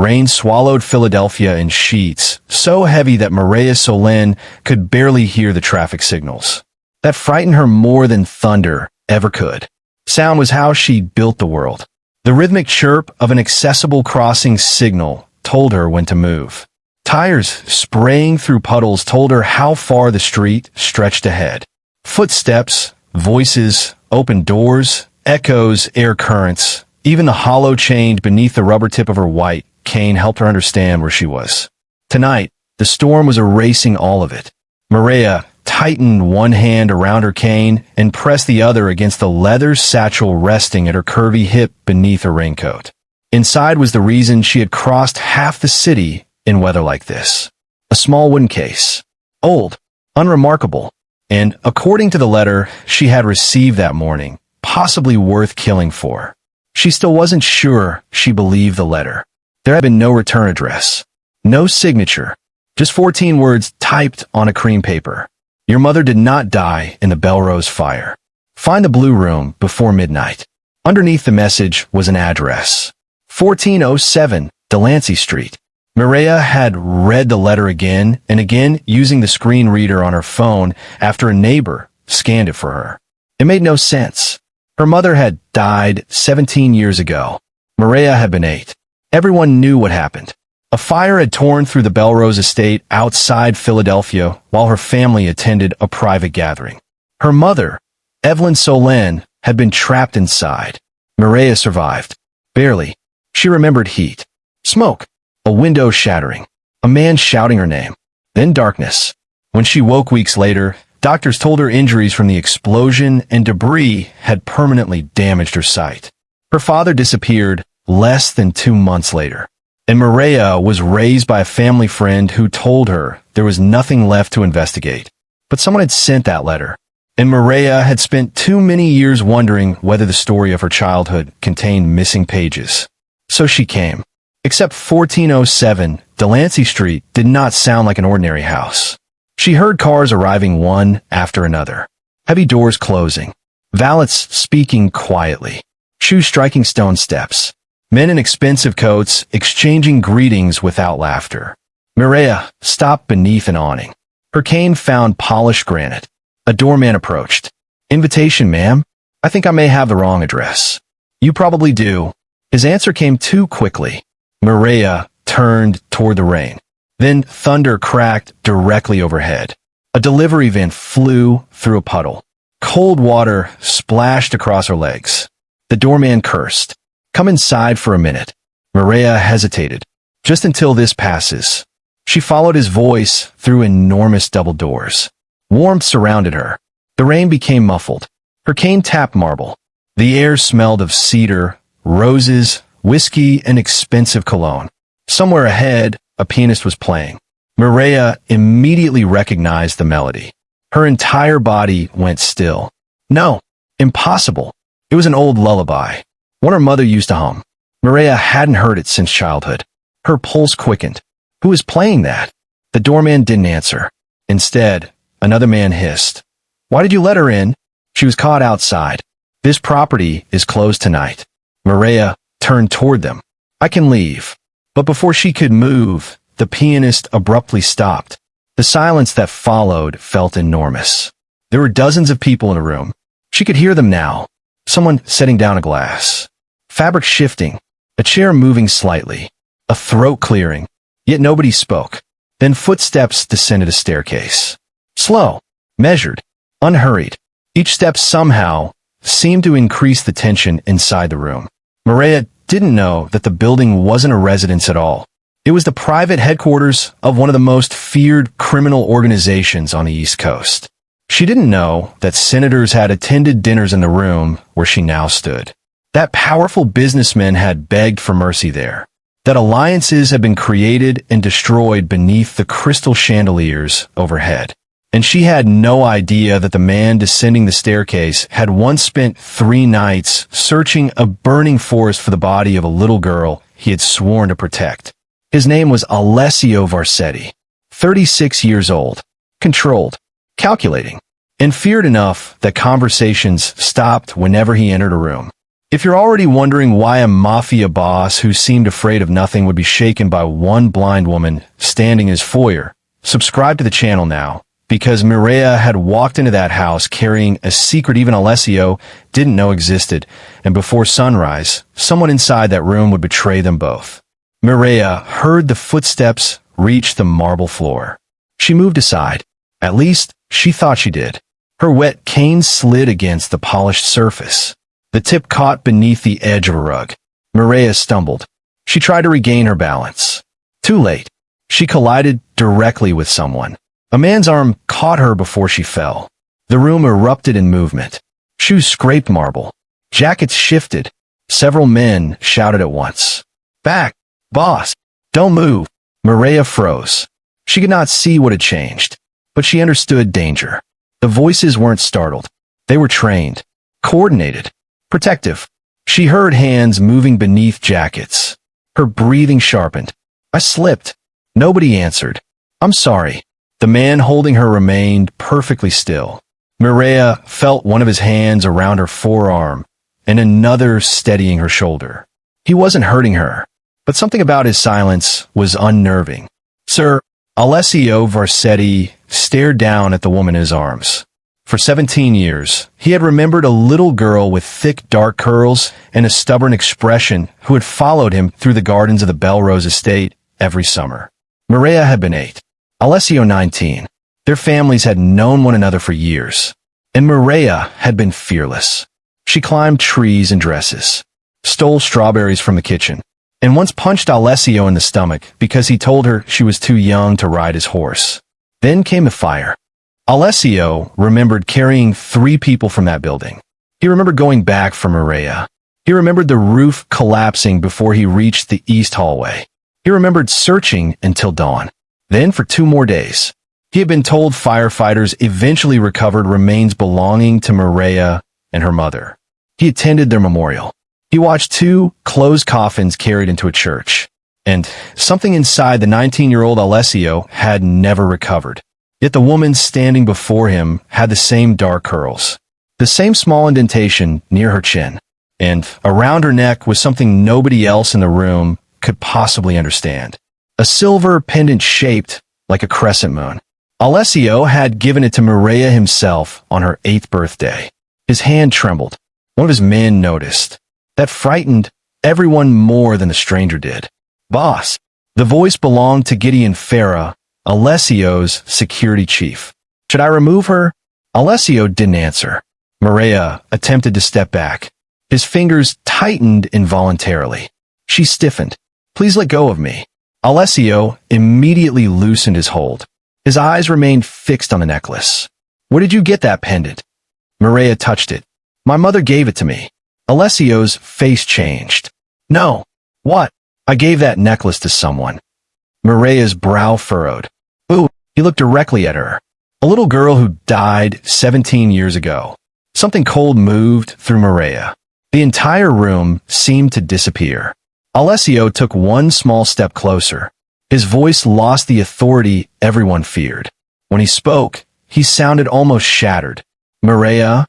Rain swallowed Philadelphia in sheets, so heavy that Maria Solén could barely hear the traffic signals. That frightened her more than thunder ever could. Sound was how she built the world. The rhythmic chirp of an accessible crossing signal told her when to move. Tires spraying through puddles told her how far the street stretched ahead. Footsteps, voices, open doors, echoes, air currents, even the hollow change beneath the rubber tip of her white cane helped her understand where she was. Tonight, the storm was erasing all of it. Maria tightened one hand around her cane and pressed the other against the leather satchel resting at her curvy hip beneath her raincoat. Inside was the reason she had crossed half the city in weather like this. A small wooden case. Old, unremarkable, and, according to the letter she had received that morning, possibly worth killing for. She still wasn't sure she believed the letter. There had been no return address. No signature. Just 14 words typed on a cream paper. Your mother did not die in the Belrose fire. Find the blue room before midnight. Underneath the message was an address. 1407 Delancey Street. Maria had read the letter again and again using the screen reader on her phone after a neighbor scanned it for her. It made no sense. Her mother had died 17 years ago. Maria had been 8. Everyone knew what happened. A fire had torn through the Belrose estate outside Philadelphia while her family attended a private gathering. Her mother, Evelyn Solén, had been trapped inside. Maria survived. Barely. She remembered heat. Smoke. A window shattering. A man shouting her name. Then darkness. When she woke weeks later, doctors told her injuries from the explosion and debris had permanently damaged her sight. Her father disappeared less than 2 months later. And Maria was raised by a family friend who told her there was nothing left to investigate. But someone had sent that letter. And Maria had spent too many years wondering whether the story of her childhood contained missing pages. So she came. Except 1407 Delancey Street did not sound like an ordinary house. She heard cars arriving one after another. Heavy doors closing. Valets speaking quietly. Shoes striking stone steps. Men in expensive coats exchanging greetings without laughter. Maria stopped beneath an awning. Her cane found polished granite. A doorman approached. Invitation, ma'am? I think I may have the wrong address. You probably do. His answer came too quickly. Maria turned toward the rain. Then thunder cracked directly overhead. A delivery van flew through a puddle. Cold water splashed across her legs. The doorman cursed. Come inside for a minute. Maria hesitated. Just until this passes. She followed his voice through enormous double doors. Warmth surrounded her. The rain became muffled. Her cane tapped marble. The air smelled of cedar, roses, whiskey, and expensive cologne. Somewhere ahead, a pianist was playing. Maria immediately recognized the melody. Her entire body went still. No, impossible. It was an old lullaby. One her mother used to hum. Maria hadn't heard it since childhood. Her pulse quickened. Who was playing that? The doorman didn't answer. Instead, another man hissed. Why did you let her in? She was caught outside. This property is closed tonight. Maria turned toward them. I can leave. But before she could move, the pianist abruptly stopped. The silence that followed felt enormous. There were dozens of people in the room. She could hear them now. Someone setting down a glass. Fabric shifting. A chair moving slightly. A throat clearing. Yet nobody spoke. Then footsteps descended a staircase. Slow. Measured. Unhurried. Each step somehow seemed to increase the tension inside the room. Maria didn't know that the building wasn't a residence at all. It was the private headquarters of one of the most feared criminal organizations on the East Coast. She didn't know that senators had attended dinners in the room where she now stood. That powerful businessmen had begged for mercy there. That alliances had been created and destroyed beneath the crystal chandeliers overhead. And she had no idea that the man descending the staircase had once spent 3 nights searching a burning forest for the body of a little girl he had sworn to protect. His name was Alessio Varsetti, 36 years old, controlled, calculating, and feared enough that conversations stopped whenever he entered a room. If you're already wondering why a mafia boss who seemed afraid of nothing would be shaken by one blind woman standing in his foyer, subscribe to the channel now, because Mireia had walked into that house carrying a secret even Alessio didn't know existed, and before sunrise, someone inside that room would betray them both. Mireia heard the footsteps reach the marble floor. She moved aside. At least, she thought she did. Her wet cane slid against the polished surface. The tip caught beneath the edge of a rug. Mireia stumbled. She tried to regain her balance. Too late. She collided directly with someone. A man's arm caught her before she fell. The room erupted in movement. Shoes scraped marble. Jackets shifted. Several men shouted at once. "Back! Boss! Don't move!" Mireia froze. She could not see what had changed, but she understood danger. The voices weren't startled. They were trained, coordinated, protective. She heard hands moving beneath jackets. Her breathing sharpened. "I slipped." Nobody answered. "I'm sorry." The man holding her remained perfectly still. Mireia felt one of his hands around her forearm and another steadying her shoulder. He wasn't hurting her, but something about his silence was unnerving. "Sir," Alessio Varsetti stared down at the woman in his arms. For 17 years, he had remembered a little girl with thick dark curls and a stubborn expression who had followed him through the gardens of the Belrose estate every summer. Mireia had been 8, Alessio 19. Their families had known one another for years, and Mireia had been fearless. She climbed trees in dresses, stole strawberries from the kitchen, and once punched Alessio in the stomach because he told her she was too young to ride his horse. Then came the fire. Alessio remembered carrying 3 people from that building. He remembered going back for Mireia. He remembered the roof collapsing before he reached the east hallway. He remembered searching until dawn. Then for 2 more days. He had been told firefighters eventually recovered remains belonging to Mireia and her mother. He attended their memorial. He watched 2 closed coffins carried into a church. And something inside the 19-year-old Alessio had never recovered. Yet the woman standing before him had the same dark curls, the same small indentation near her chin, and around her neck was something nobody else in the room could possibly understand. A silver pendant shaped like a crescent moon. Alessio had given it to Mireia himself on her 8th birthday. His hand trembled. One of his men noticed. That frightened everyone more than the stranger did. "Boss." The voice belonged to Gideon Farah, Alessio's security chief. "Should I remove her?" Alessio didn't answer. Mireia attempted to step back. His fingers tightened involuntarily. She stiffened. "Please let go of me." Alessio immediately loosened his hold. His eyes remained fixed on the necklace. "Where did you get that pendant?" Mireia touched it. "My mother gave it to me." Alessio's face changed. "No." "What?" "I gave that necklace to someone." Mireia's brow furrowed. "Ooh." He looked directly at her. "A little girl who died 17 years ago." Something cold moved through Mireia. The entire room seemed to disappear. Alessio took one small step closer. His voice lost the authority everyone feared. When he spoke, he sounded almost shattered. "Mireia?"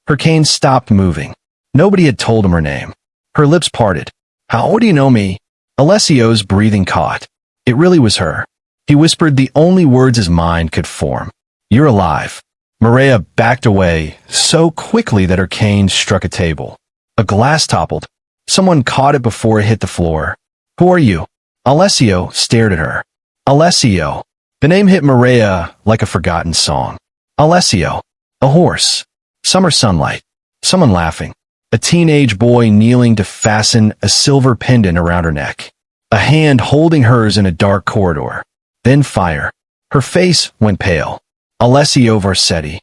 Her cane stopped moving. Nobody had told him her name. Her lips parted. "How do you know me?" Alessio's breathing caught. It really was her. He whispered the only words his mind could form. "You're alive." Mireia backed away so quickly that her cane struck a table. A glass toppled. Someone caught it before it hit the floor. "Who are you?" Alessio stared at her. Alessio. The name hit Mireia like a forgotten song. Alessio. A horse. Summer sunlight. Someone laughing. A teenage boy kneeling to fasten a silver pendant around her neck. A hand holding hers in a dark corridor. Then fire. Her face went pale. Alessio Varsetti.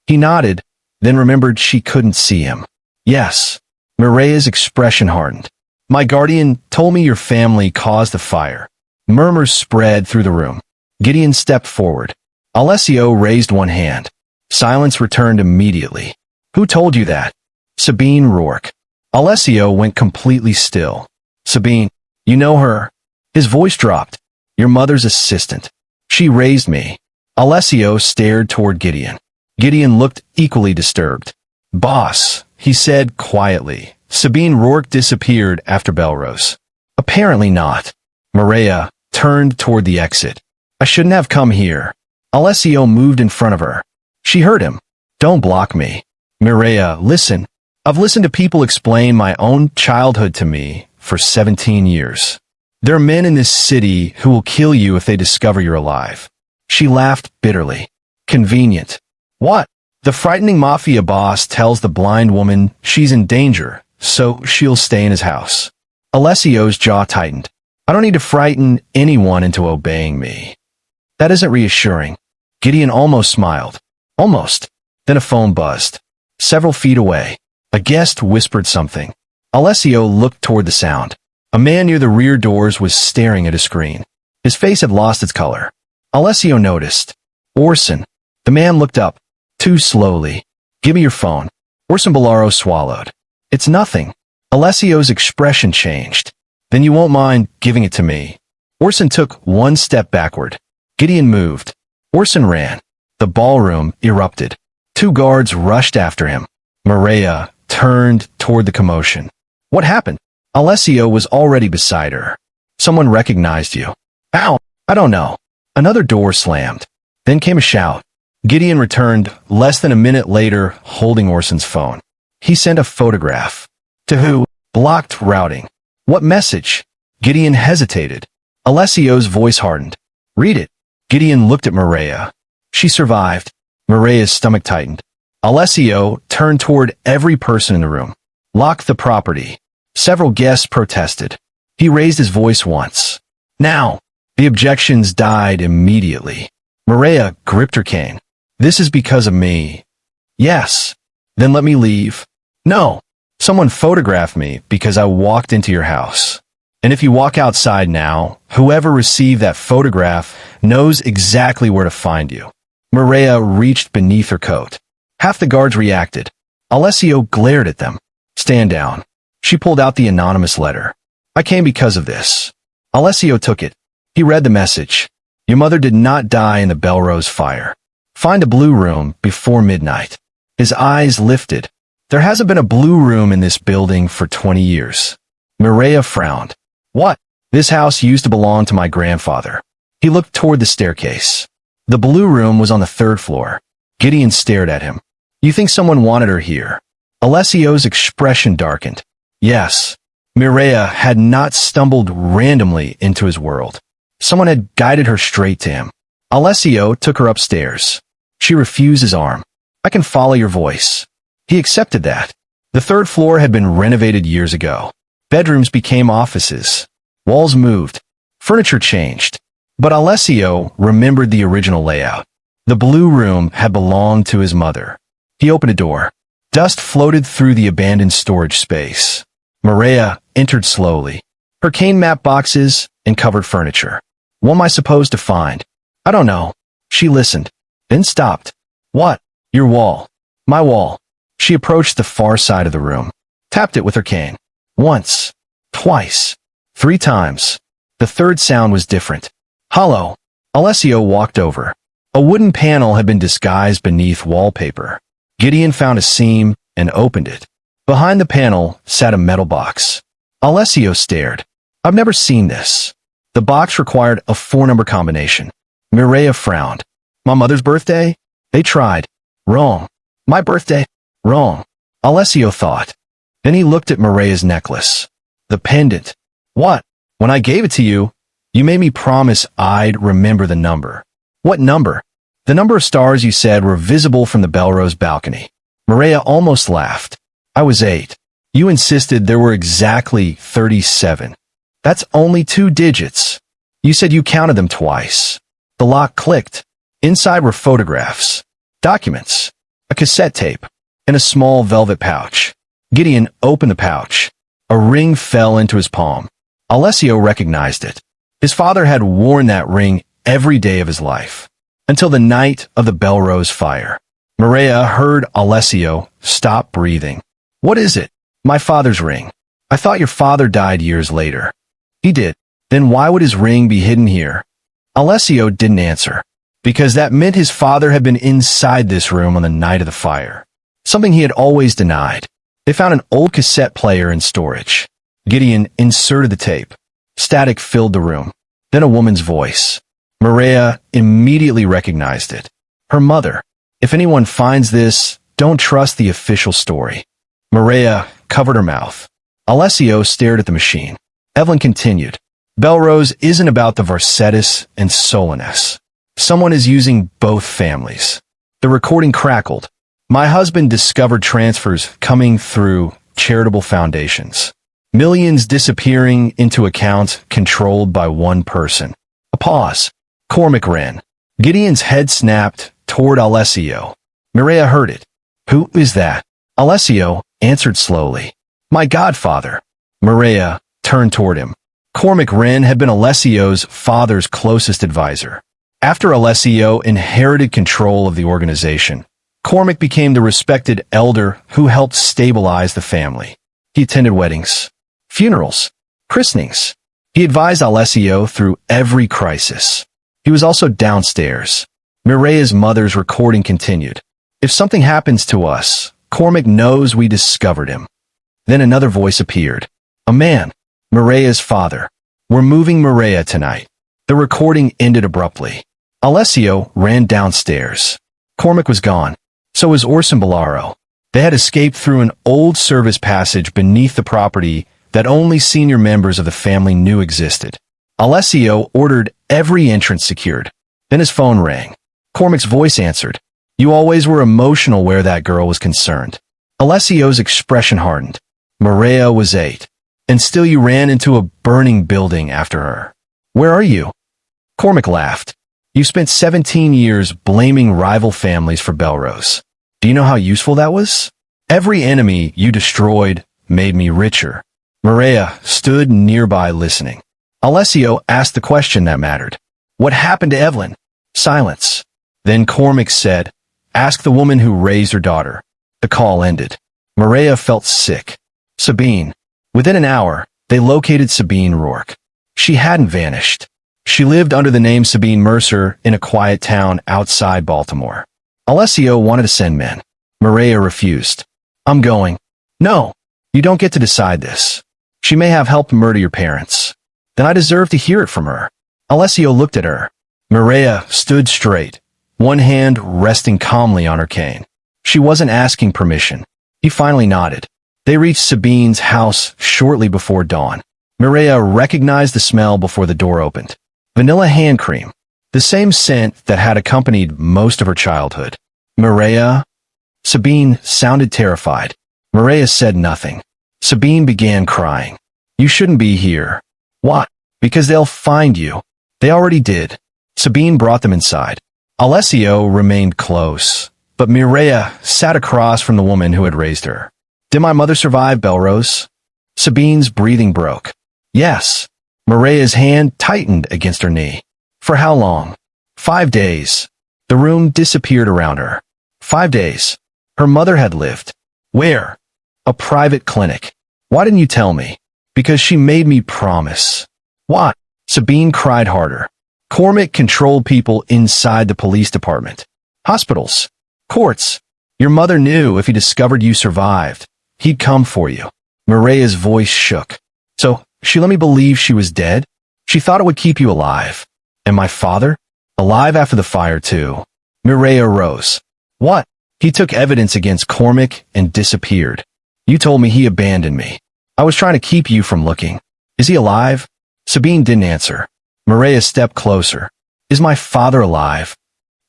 He nodded, then remembered she couldn't see him. "Yes." Mireia's expression hardened. "My guardian told me your family caused the fire." Murmurs spread through the room. Gideon stepped forward. Alessio raised one hand. Silence returned immediately. "Who told you that?" "Sabine Rourke." Alessio went completely still. "Sabine, you know her?" His voice dropped. "Your mother's assistant. She raised me." Alessio stared toward Gideon. Gideon looked equally disturbed. "Boss," he said quietly, Sabine Rourke disappeared after Belrose. Apparently not. Maria turned toward the exit. I shouldn't have come here. Alessio moved in front of her. She heard him. Don't block me. Maria, listen. I've listened to people explain my own childhood to me for 17 years. There are men in this city who will kill you if they discover you're alive. She laughed bitterly. Convenient. What? The frightening mafia boss tells the blind woman she's in danger, so she'll stay in his house. Alessio's jaw tightened. I don't need to frighten anyone into obeying me. That isn't reassuring. Gideon almost smiled. Almost. Then a phone buzzed. Several feet away. A guest whispered something. Alessio looked toward the sound. A man near the rear doors was staring at a screen. His face had lost its color. Alessio noticed. Orson. The man looked up. Too slowly. Give me your phone. Orson Bellaro swallowed. It's nothing. Alessio's expression changed. Then you won't mind giving it to me. Orson took one step backward. Gideon moved. Orson ran. The ballroom erupted. Two guards rushed after him. Maria turned toward the commotion. What happened? Alessio was already beside her. Someone recognized you. Ow! I don't know. Another door slammed. Then came a shout. Gideon returned less than a minute later, holding Orson's phone. He sent a photograph. To who? Blocked routing. What message? Gideon hesitated. Alessio's voice hardened. Read it. Gideon looked at Maria. She survived. Maria's stomach tightened. Alessio turned toward every person in the room. Lock the property. Several guests protested. He raised his voice once. Now. The objections died immediately. Maria gripped her cane. This is because of me. Yes. Then let me leave. No. Someone photographed me because I walked into your house. And if you walk outside now, whoever received that photograph knows exactly where to find you. Maria reached beneath her coat. Half the guards reacted. Alessio glared at them. Stand down. She pulled out the anonymous letter. I came because of this. Alessio took it. He read the message. Your mother did not die in the Belrose fire. Find a blue room before midnight. His eyes lifted. There hasn't been a blue room in this building for 20 years. Maria frowned. What? This house used to belong to my grandfather. He looked toward the staircase. The blue room was on the 3rd floor. Gideon stared at him. You think someone wanted her here? Alessio's expression darkened. Yes. Maria had not stumbled randomly into his world. Someone had guided her straight to him. Alessio took her upstairs. She refused his arm. I can follow your voice. He accepted that. The 3rd floor had been renovated years ago. Bedrooms became offices. Walls moved. Furniture changed. But Alessio remembered the original layout. The blue room had belonged to his mother. He opened a door. Dust floated through the abandoned storage space. Maria entered slowly. Her cane mapped boxes and covered furniture. What am I supposed to find? I don't know. She listened, then stopped. What? Your wall. My wall. She approached the far side of the room. Tapped it with her cane. Once. Twice. 3 times. The 3rd sound was different. Hollow. Alessio walked over. A wooden panel had been disguised beneath wallpaper. Gideon found a seam and opened it. Behind the panel sat a metal box. Alessio stared. I've never seen this. The box required a 4-number combination. Maria frowned. My mother's birthday? They tried. Wrong. My birthday? Wrong. Alessio thought. Then he looked at Maria's necklace. The pendant. What? When I gave it to you, you made me promise I'd remember the number. What number? The number of stars you said were visible from the Belrose balcony. Maria almost laughed. I was 8. You insisted there were exactly 37. That's only 2 digits. You said you counted them twice. The lock clicked. Inside were photographs, documents, a cassette tape, and a small velvet pouch. Gideon opened the pouch. A ring fell into his palm. Alessio recognized it. His father had worn that ring every day of his life, until the night of the Belrose fire. Maria heard Alessio stop breathing. What is it? My father's ring. I thought your father died years later. He did. Then why would his ring be hidden here? Alessio didn't answer. Because that meant his father had been inside this room on the night of the fire. Something he had always denied. They found an old cassette player in storage. Gideon inserted the tape. Static filled the room. Then a woman's voice. Maria immediately recognized it. Her mother. If anyone finds this, don't trust the official story. Maria covered her mouth. Alessio stared at the machine. Evelyn continued. Belrose isn't about the Varsetis and Solines. Someone is using both families. The recording crackled. My husband discovered transfers coming through charitable foundations. Millions disappearing into accounts controlled by one person. A pause. Cormac ran. Gideon's head snapped toward Alessio. Maria heard it. Who is that? Alessio answered slowly. My godfather. Maria turned toward him. Cormac Wren had been Alessio's father's closest advisor. After Alessio inherited control of the organization, Cormac became the respected elder who helped stabilize the family. He attended weddings, funerals, christenings. He advised Alessio through every crisis. He was also downstairs. Mireille's mother's recording continued. If something happens to us, Cormac knows we discovered him. Then another voice appeared. A man. Mireille's father. We're moving Mireille tonight. The recording ended abruptly. Alessio ran downstairs. Cormac was gone. So was Orson Bellaro. They had escaped through an old service passage beneath the property that only senior members of the family knew existed. Alessio ordered every entrance secured. Then his phone rang. Cormac's voice answered. You always were emotional where that girl was concerned. Alessio's expression hardened. Mireille was 8. And still you ran into a burning building after her. Where are you? Cormac laughed. You spent 17 years blaming rival families for Belrose. Do you know how useful that was? Every enemy you destroyed made me richer. Mireille stood nearby listening. Alessio asked the question that mattered. What happened to Evelyn? Silence. Then Cormac said, ask the woman who raised her daughter. The call ended. Mireille felt sick. Sabine. Within an hour, they located Sabine Rourke. She hadn't vanished. She lived under the name Sabine Mercer in a quiet town outside Baltimore. Alessio wanted to send men. Mireille refused. I'm going. No, you don't get to decide this. She may have helped murder your parents. Then I deserve to hear it from her. Alessio looked at her. Mireille stood straight, one hand resting calmly on her cane. She wasn't asking permission. He finally nodded. They reached Sabine's house shortly before dawn. Mireille recognized the smell before the door opened. Vanilla hand cream. The same scent that had accompanied most of her childhood. Mireille? Sabine sounded terrified. Mireille said nothing. Sabine began crying. You shouldn't be here. What? Because they'll find you. They already did. Sabine brought them inside. Alessio remained close, but Mireille sat across from the woman who had raised her. Did my mother survive, Belrose? Sabine's breathing broke. Yes. Mireille's hand tightened against her knee. For how long? 5 days. The room disappeared around her. 5 days. Her mother had lived. Where? A private clinic. Why didn't you tell me? Because she made me promise. What? Sabine cried harder. Cormac controlled people inside the police department. Hospitals. Courts. Your mother knew if he discovered you survived, he'd come for you. Mireille's voice shook. So, she let me believe she was dead? She thought it would keep you alive. And my father? Alive after the fire, too. Mireille rose. What? He took evidence against Cormac and disappeared. You told me he abandoned me. I was trying to keep you from looking. Is he alive? Sabine didn't answer. Mireille stepped closer. Is my father alive?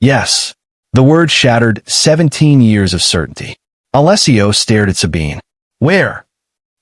Yes. The word shattered 17 years of certainty. Alessio stared at Sabine. Where?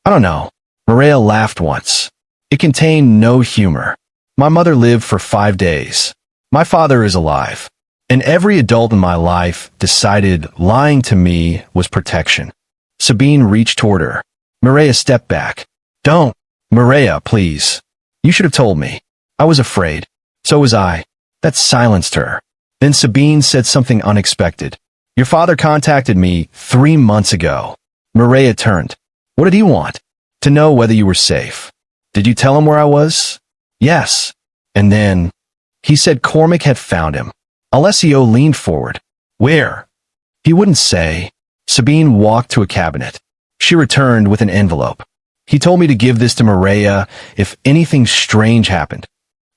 I don't know. Mireille laughed once. It contained no humor. My mother lived for 5 days. My father is alive. And every adult in my life decided lying to me was protection. Sabine reached toward her. Mireille stepped back. Don't. Mireille, please. You should have told me. I was afraid. So was I. That silenced her. Then Sabine said something unexpected. Your father contacted me 3 months ago. Mireille turned. What did he want? To know whether you were safe. Did you tell him where I was? Yes. And then, he said Cormac had found him. Alessio leaned forward. Where? He wouldn't say. Sabine walked to a cabinet. She returned with an envelope. He told me to give this to Maria if anything strange happened.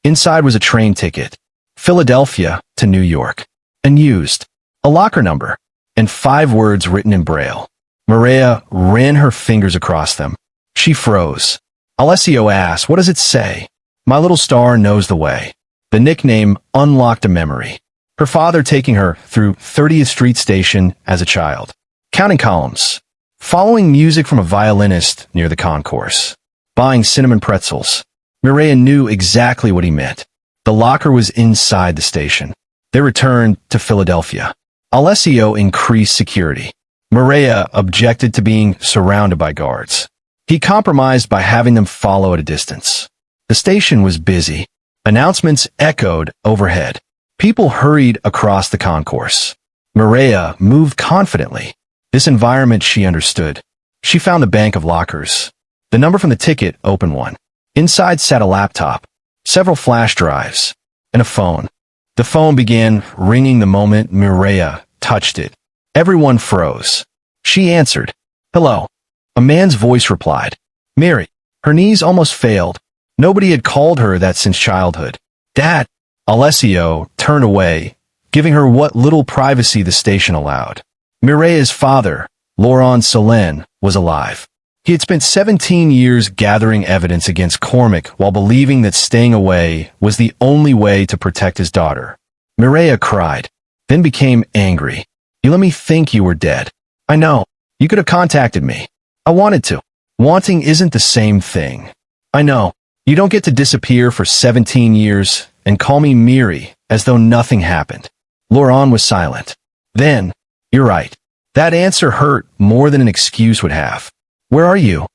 Inside was a train ticket, Philadelphia to New York, unused, a locker number, and 5 words written in Braille. Maria ran her fingers across them. She froze. Alessio asked, "What does it say?" "My little star knows the way." The nickname unlocked a memory. Her father taking her through 30th Street Station as a child, counting columns, following music from a violinist near the concourse, buying cinnamon pretzels. Mireia knew exactly what he meant. The locker was inside the station. They returned to Philadelphia. Alessio increased security. Mireia objected to being surrounded by guards. He compromised by having them follow at a distance. The station was busy. Announcements echoed overhead. People hurried across the concourse. Mireia moved confidently. This environment she understood. She found the bank of lockers. The number from the ticket opened one. Inside sat a laptop, several flash drives, and a phone. The phone began ringing the moment Mireia touched it. Everyone froze. She answered. "Hello." A man's voice replied. "Mary." Her knees almost failed. Nobody had called her that since childhood. "Dad." Alessio turned away, giving her what little privacy the station allowed. Mireia's father, Laurent Solen, was alive. He had spent 17 years gathering evidence against Cormac while believing that staying away was the only way to protect his daughter. Mireia cried, then became angry. "You let me think you were dead. I know. You could have contacted me. I wanted to. Wanting isn't the same thing. I know. You don't get to disappear for 17 years and call me Miri as though nothing happened." Laurent was silent. Then, "You're right." That answer hurt more than an excuse would have. "Where are you?"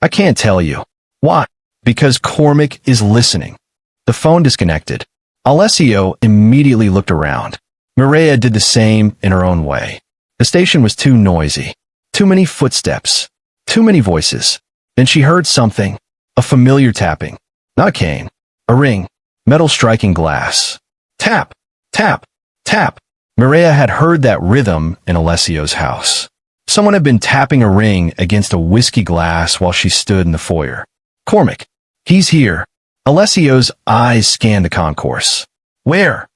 "I can't tell you." "Why?" "Because Cormac is listening." The phone disconnected. Alessio immediately looked around. Mireia did the same in her own way. The station was too noisy. Too many footsteps. Too many voices. Then she heard something. A familiar tapping. Not a cane. A ring. Metal striking glass. Tap. Tap. Tap. Mireia had heard that rhythm in Alessio's house. Someone had been tapping a ring against a whiskey glass while she stood in the foyer. "Cormac. He's here." Alessio's eyes scanned the concourse. "Where?"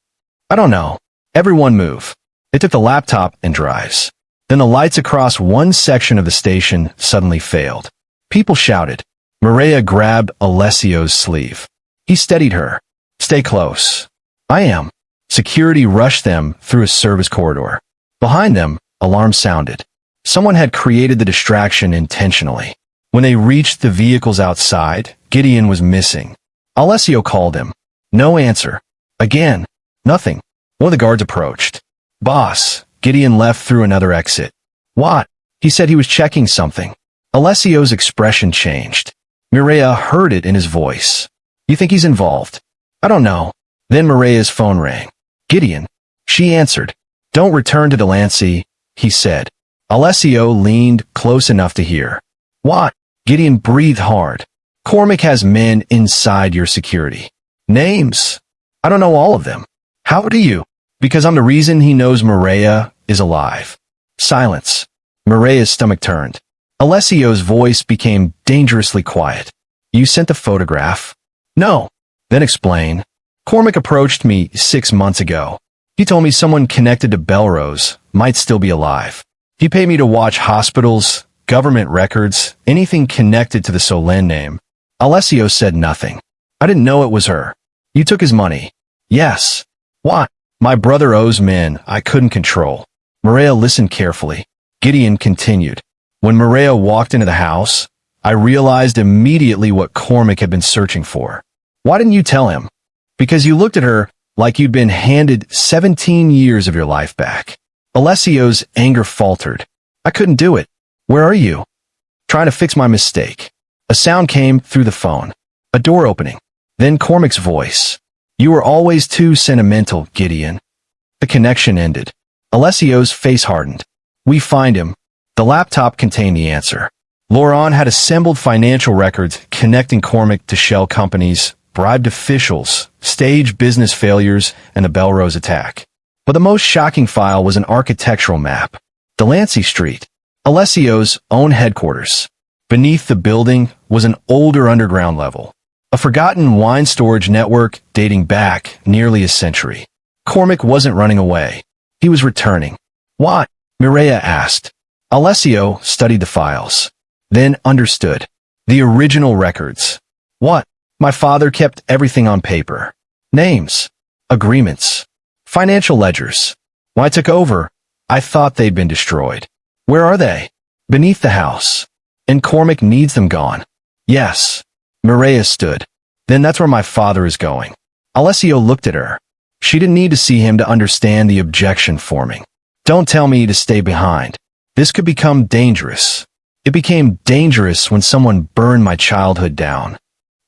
"I don't know." Everyone move. They took the laptop and drives. Then the lights across one section of the station suddenly failed. People shouted. Mireia grabbed Alessio's sleeve. He steadied her. "Stay close." "I am." Security rushed them through a service corridor. Behind them, alarms sounded. Someone had created the distraction intentionally. When they reached the vehicles outside, Gideon was missing. Alessio called him. No answer. Again. Nothing. One of the guards approached. "Boss." Gideon left through another exit. "What?" He said he was checking something. Alessio's expression changed. Mireia heard it in his voice. "You think he's involved?" "I don't know." Then Mireia's phone rang. "Gideon." She answered. "Don't return to Delancey," he said. Alessio leaned close enough to hear. "What?" Gideon breathed hard. "Cormac has men inside your security." "Names?" "I don't know all of them." "How do you?" "Because I'm the reason he knows Mireia is alive." Silence. Mireia's stomach turned. Alessio's voice became dangerously quiet. "You sent the photograph?" "No." "Then explain." "Cormac approached me 6 months ago. He told me someone connected to Belrose might still be alive. He paid me to watch hospitals, government records, anything connected to the Solen name." Alessio said nothing. "I didn't know it was her." "You took his money?" "Yes." "What?" "My brother owes men I couldn't control." Mireia listened carefully. Gideon continued. "When Mireia walked into the house, I realized immediately what Cormac had been searching for." "Why didn't you tell him?" "Because you looked at her like you'd been handed 17 years of your life back." Alessio's anger faltered. "I couldn't do it." "Where are you?" "Trying to fix my mistake." A sound came through the phone. A door opening. Then Cormac's voice. "You were always too sentimental, Gideon." The connection ended. Alessio's face hardened. "We find him." The laptop contained the answer. Laurent had assembled financial records connecting Cormac to shell companies, bribed officials, staged business failures, and the Belrose attack. But the most shocking file was an architectural map. Delancey Street. Alessio's own headquarters. Beneath the building was an older underground level, a forgotten wine storage network dating back nearly a century. Cormac wasn't running away. He was returning. Why? Mireia asked. Alessio studied the files, then understood. The original records. What? My father kept everything on paper. Names, agreements, financial ledgers. When I took over, I thought they'd been destroyed. Where are they? Beneath the house. And Cormac needs them gone. Yes. Mireia stood. Then that's where my father is going. Alessio looked at her. She didn't need to see him to understand the objection forming. Don't tell me to stay behind. This could become dangerous. It became dangerous when someone burned my childhood down.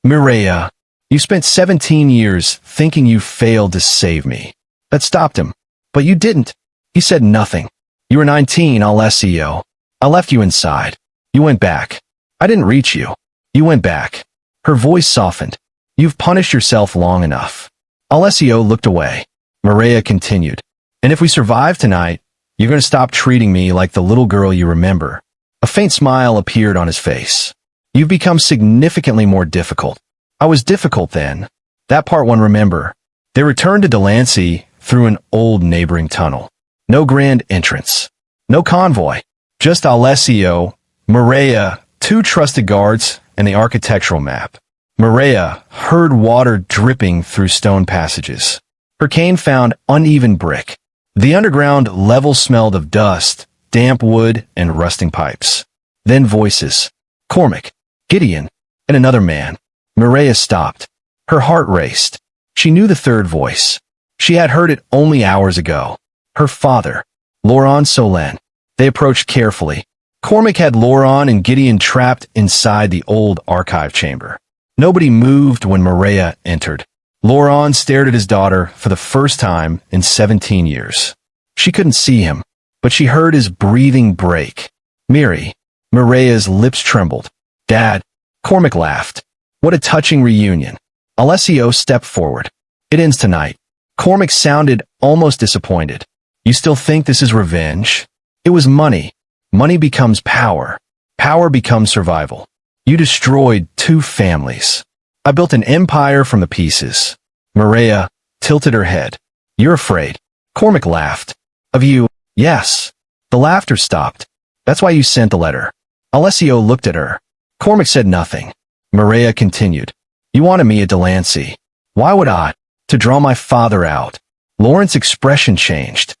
Mireia, you spent 17 years thinking you failed to save me. That stopped him. But you didn't. He said nothing. You were 19, Alessio. I left you inside. You went back. I didn't reach you. You went back. Her voice softened. You've punished yourself long enough. Alessio looked away. Mireia continued. And if we survive tonight, you're going to stop treating me like the little girl you remember. A faint smile appeared on his face. You've become significantly more difficult. I was difficult then. That part one remember. They returned to Delancey through an old neighboring tunnel. No grand entrance. No convoy. Just Alessio, Mireia, 2 trusted guards, and the architectural map. Mireia heard water dripping through stone passages. Her cane found uneven brick. The underground level smelled of dust, damp wood, and rusting pipes. Then voices. Cormac, Gideon, and another man. Mireia stopped. Her heart raced. She knew the third voice. She had heard it only hours ago. Her father, Laurent Solène. They approached carefully. Cormac had Laurent and Gideon trapped inside the old archive chamber. Nobody moved when Mireia entered. Laurent stared at his daughter for the first time in 17 years. She couldn't see him, but she heard his breathing break. Miri. Mireia's lips trembled. Dad. Cormac laughed. What a touching reunion. Alessio stepped forward. It ends tonight. Cormac sounded almost disappointed. You still think this is revenge? It was money. Money becomes power. Power becomes survival. You destroyed 2 families. I built an empire from the pieces. Mireia tilted her head. You're afraid. Cormac laughed. Of you? Yes. The laughter stopped. That's why you sent the letter. Alessio looked at her. Cormac said nothing. Mireia continued. You wanted me at Delancey. Why would I? To draw my father out. Lauren's expression changed.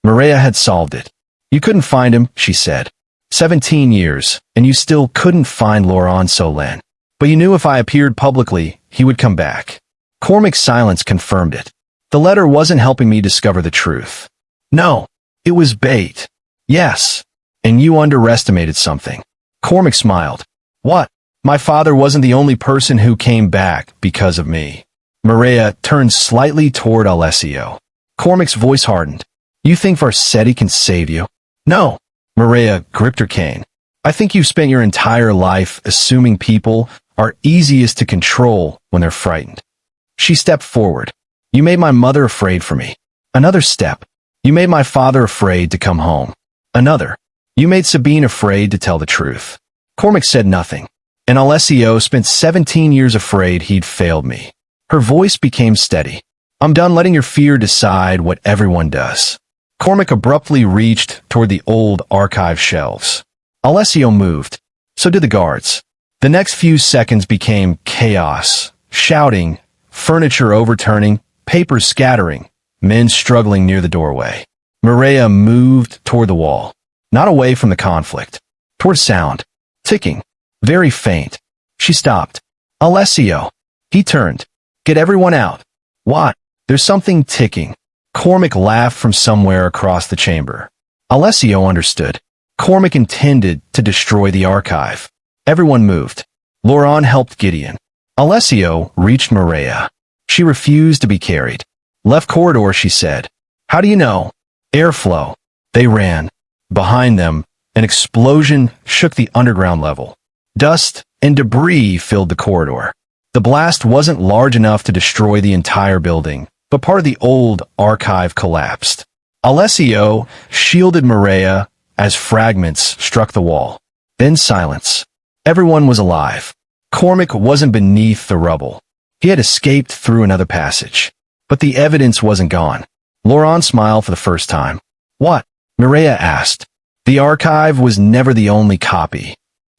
Mireia had solved it. You couldn't find him, she said. 17 years, and you still couldn't find Laurent Solène. But you knew if I appeared publicly, he would come back. Cormac's silence confirmed it. The letter wasn't helping me discover the truth. No, it was bait. Yes, and you underestimated something. Cormac smiled. What? My father wasn't the only person who came back because of me. Mireia turned slightly toward Alessio. Cormac's voice hardened. You think Varsetti can save you? No. Mireia gripped her cane. I think you've spent your entire life assuming people are easiest to control when they're frightened. She stepped forward. You made my mother afraid for me. Another step. You made my father afraid to come home. Another. You made Sabine afraid to tell the truth. Cormac said nothing. And Alessio spent 17 years afraid he'd failed me. Her voice became steady. I'm done letting your fear decide what everyone does. Cormac abruptly reached toward the old archive shelves. Alessio moved. So did the guards. The next few seconds became chaos. Shouting, furniture overturning, papers scattering, men struggling near the doorway. Mireia moved toward the wall. Not away from the conflict. Toward sound. Ticking. Very faint. She stopped. Alessio. He turned. Get everyone out. What? There's something ticking. Cormac laughed from somewhere across the chamber. Alessio understood. Cormac intended to destroy the archive. Everyone moved. Laurent helped Gideon. Alessio reached Mireia. She refused to be carried. Left corridor, she said. How do you know? Airflow. They ran. Behind them, an explosion shook the underground level. Dust and debris filled the corridor. The blast wasn't large enough to destroy the entire building, but part of the old archive collapsed. Alessio shielded Mireia as fragments struck the wall. Then silence. Everyone was alive. Cormac wasn't beneath the rubble. He had escaped through another passage. But the evidence wasn't gone. Laurent smiled for the first time. What? Mireia asked. The archive was never the only copy.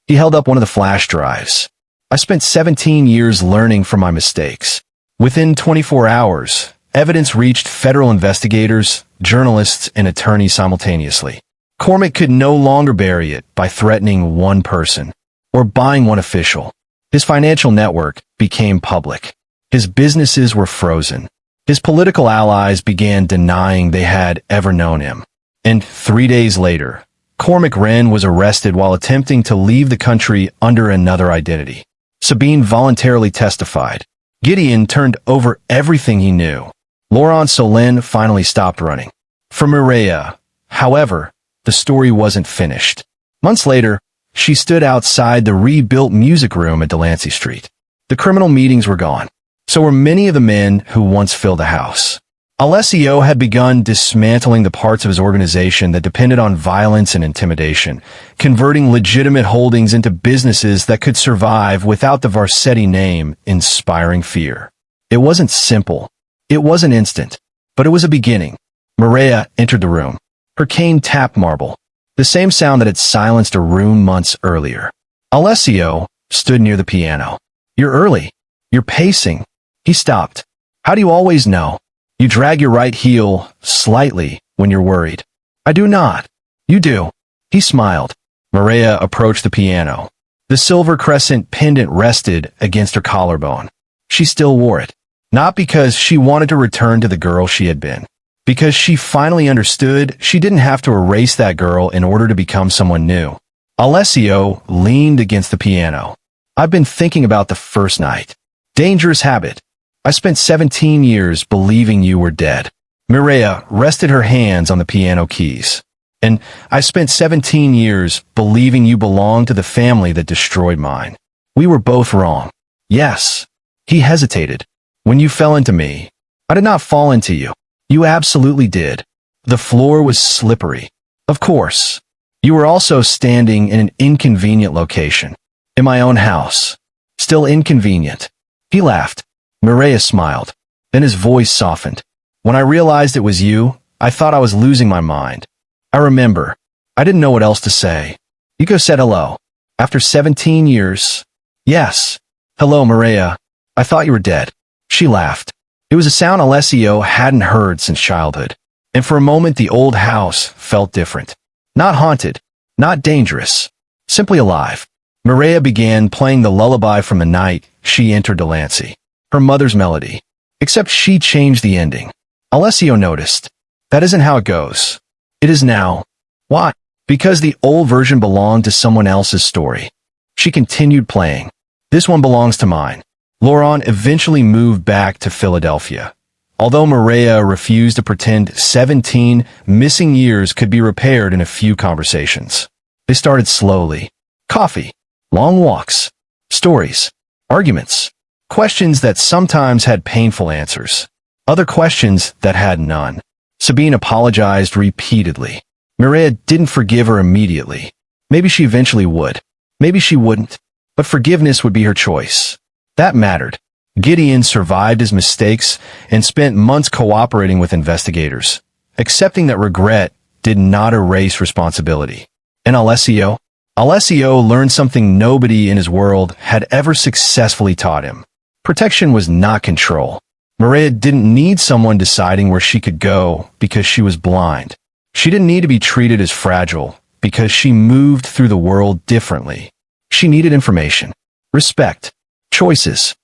He held up one of the flash drives. I spent 17 years learning from my mistakes. Within 24 hours, evidence reached federal investigators, journalists, and attorneys simultaneously. Cormac could no longer bury it by threatening one person or buying one official. His financial network became public. His businesses were frozen. His political allies began denying they had ever known him. And 3 days later, Cormac Wren was arrested while attempting to leave the country under another identity. Sabine voluntarily testified. Gideon turned over everything he knew. Laurent Solin finally stopped running. For Mireia, however, the story wasn't finished. Months later, she stood outside the rebuilt music room at Delancey Street. The criminal meetings were gone. So were many of the men who once filled the house. Alessio had begun dismantling the parts of his organization that depended on violence and intimidation, converting legitimate holdings into businesses that could survive without the Varsetti name inspiring fear. It wasn't simple. It wasn't instant. But it was a beginning. Mireia entered the room. Her cane tapped marble, the same sound that had silenced a room months earlier. Alessio stood near the piano. You're early. You're pacing. He stopped. How do you always know? You drag your right heel slightly when you're worried. I do not. You do. He smiled. Mireia approached the piano. The silver crescent pendant rested against her collarbone. She still wore it. Not because she wanted to return to the girl she had been. Because she finally understood she didn't have to erase that girl in order to become someone new. Alessio leaned against the piano. I've been thinking about the first night. Dangerous habit. I spent 17 years believing you were dead. Mireia rested her hands on the piano keys. And I spent 17 years believing you belonged to the family that destroyed mine. We were both wrong. Yes. He hesitated. When you fell into me, I did not fall into you. You absolutely did. The floor was slippery. Of course. You were also standing in an inconvenient location. In my own house. Still inconvenient. He laughed. Mireia smiled. Then his voice softened. When I realized it was you, I thought I was losing my mind. I remember. I didn't know what else to say. Iko said hello. After 17 years. Yes. Hello, Mireia. I thought you were dead. She laughed. It was a sound Alessio hadn't heard since childhood. And for a moment the old house felt different. Not haunted. Not dangerous. Simply alive. Mireia began playing the lullaby from the night she entered Delancey. Her mother's melody. Except she changed the ending. Alessio noticed. That isn't how it goes. It is now. Why? Because the old version belonged to someone else's story. She continued playing. This one belongs to mine. Laurent eventually moved back to Philadelphia. Although Mireia refused to pretend 17 missing years could be repaired in a few conversations. They started slowly. Coffee. Long walks. Stories. Arguments. Questions that sometimes had painful answers. Other questions that had none. Sabine apologized repeatedly. Mireia didn't forgive her immediately. Maybe she eventually would. Maybe she wouldn't. But forgiveness would be her choice. That mattered. Gideon survived his mistakes and spent months cooperating with investigators, accepting that regret did not erase responsibility. And Alessio? Alessio learned something nobody in his world had ever successfully taught him. Protection was not control. Mireia didn't need someone deciding where she could go because she was blind. She didn't need to be treated as fragile because she moved through the world differently. She needed information, respect, choices.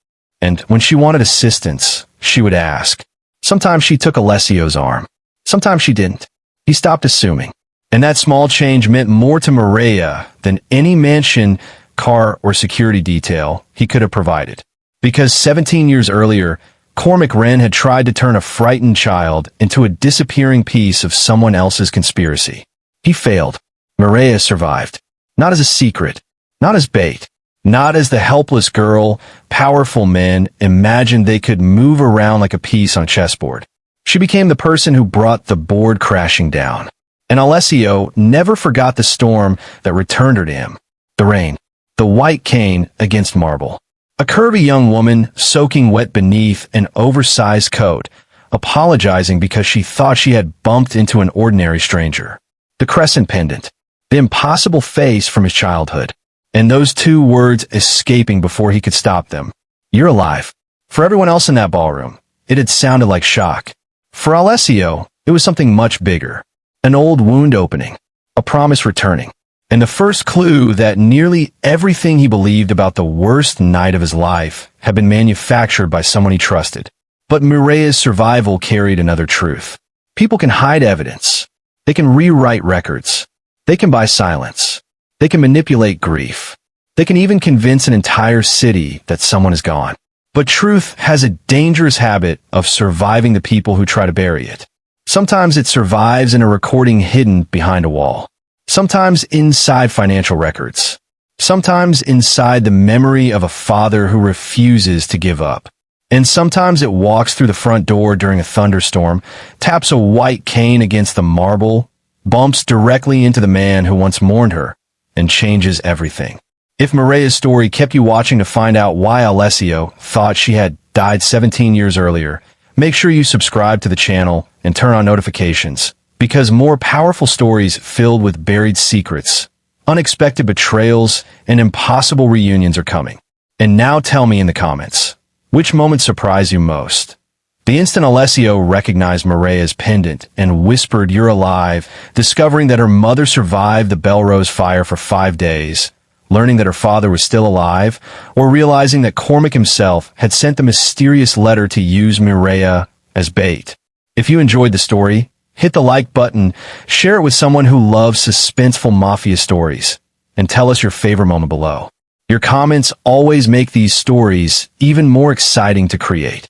And when she wanted assistance, she would ask. Sometimes she took Alessio's arm. Sometimes she didn't. He stopped assuming. And that small change meant more to Mireia than any mansion, car, or security detail he could have provided. Because 17 years earlier, Cormac Wren had tried to turn a frightened child into a disappearing piece of someone else's conspiracy. He failed. Mireia survived. Not as a secret. Not as bait. Not as the helpless girl powerful men imagined they could move around like a piece on a chessboard. She became the person who brought the board crashing down. And Alessio never forgot the storm that returned her to him. The rain. The white cane against marble. A curvy young woman soaking wet beneath an oversized coat, apologizing because she thought she had bumped into an ordinary stranger. The crescent pendant. The impossible face from his childhood. And those two words escaping before he could stop them. You're alive. For everyone else in that ballroom, it had sounded like shock. For Alessio, it was something much bigger. An old wound opening. A promise returning. And the first clue that nearly everything he believed about the worst night of his life had been manufactured by someone he trusted. But Mireya's survival carried another truth. People can hide evidence. They can rewrite records. They can buy silence. They can manipulate grief. They can even convince an entire city that someone is gone. But truth has a dangerous habit of surviving the people who try to bury it. Sometimes it survives in a recording hidden behind a wall. Sometimes inside financial records. Sometimes inside the memory of a father who refuses to give up. And sometimes it walks through the front door during a thunderstorm, taps a white cane against the marble, bumps directly into the man who once mourned her, and changes everything. If Mireya's story kept you watching to find out why Alessio thought she had died 17 years earlier, make sure you subscribe to the channel and turn on notifications, because more powerful stories filled with buried secrets, unexpected betrayals, and impossible reunions are coming. And now tell me in the comments, which moment surprised you most? The instant Alessio recognized Mireya's pendant and whispered, "You're alive," discovering that her mother survived the Belrose fire for 5 days, learning that her father was still alive, or realizing that Cormac himself had sent the mysterious letter to use Mireya as bait. If you enjoyed the story, hit the like button, share it with someone who loves suspenseful mafia stories, and tell us your favorite moment below. Your comments always make these stories even more exciting to create.